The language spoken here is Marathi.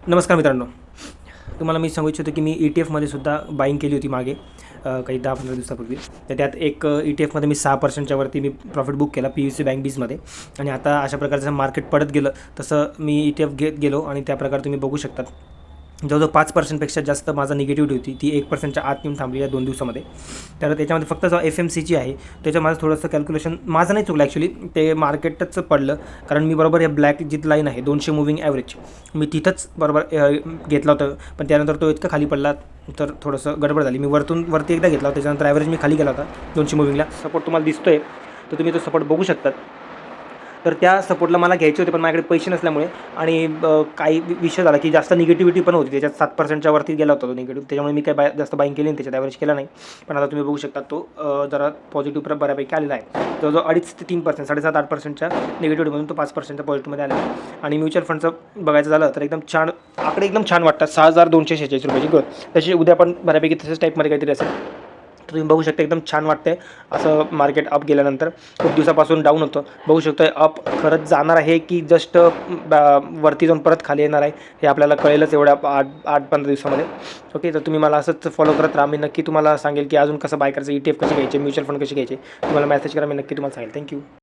नमस्कार मित्रांनो, तुम्हाला मी सांगू इच्छितो की मी ETF सुद्धा बाईंग केली होती मागे काही 10-15 दिवसापूर्वी. तर त्यात एक ETF मी 6% वरती मी प्रॉफिट बुक केला PSU बँक बीजमध्ये. आणि आता अशा प्रकारचं मार्केट पडत गेलं तसं मी ETF घेत गेलो आणि त्याप्रकारे तुम्ही बघू शकता जवळजवळ 5%पेक्षा जास्त माझा निगेटिव्हिटी होती ती 1%च्या आत येऊन थांबली या 2 दिवसामध्ये. तर त्याच्यामध्ये फक्त जो FMCG आहे त्याचं माझं थोडंसं कॅल्क्युलेशन माझं नाही चुकलं ॲक्च्युली, ते मार्केटच पडलं. कारण मी बरोबर हे ब्लॅक जी लाईन आहे 200 मूव्हिंग ॲव्हरेज मी तिथंच बरोबर घेतला होता, पण त्यानंतर तो इतका खाली पडला तर थोडंसं गडबड झाली. मी वरती एकदा घेतला होता, त्याच्यानंतर ॲव्हरेज मी खाली गेला होता 200 मूव्हिंगला. सपोर्ट तुम्हाला दिसतोय तर तुम्ही तो सपोर्ट बघू शकतात. तर त्या सपोर्टला मला घ्यायचे होते पण माझ्याकडे पैसे नसल्यामुळे आणि काही विषय झाला की जास्त निगेटिव्हिटी पण होती त्याच्यात 7%च्या वरती गेला होता तो निगेटिव्ह, त्याच्यामुळे मी काही जास्त बाईंग केली नाही, त्याच्यात ॲव्हरेज केला नाही. पण आता तुम्ही बघू शकता तो जरा पॉझिटिव्ह बऱ्यापैकी आलेला आहे. जवळजवळ 2.5 ते 3%, 7.5-8%च्या निगेटिव्हिटीमधून तो 5%च्या पॉझिटिव्हमध्ये आलेला आहे. आणि म्युच्युअल फंडचं बघायचं झालं तर एकदम छान आकडे एकदम छान वाटतात. 6,246 रुपयाची ग्रोथ, तशी उद्या पण बऱ्यापैकी तसंच टाईपमध्ये काहीतरी असेल. तर तुम्ही बघू शकता एकदम छान वाटतंय असं मार्केट अप गेल्यानंतर. खूप दिवसापासून डाऊन होतं, बघू शकतो अप खरंच जाणार आहे की जस्ट वरती जाऊन परत खाली येणार आहे हे आपल्याला कळेलच एवढ्या 8-15 दिवसामध्ये. ओके, तर तुम्ही मला असंच फॉलो करत राहा. मी नक्की तुम्हाला सांगेल की अजून कसं बाय करायचं, ETF कसे घ्यायचे, म्युच्युअल फंड कसे घ्यायचे. तुम्हाला मेसेज करा, मी नक्की तुम्हाला सांगेल. थँक्यू.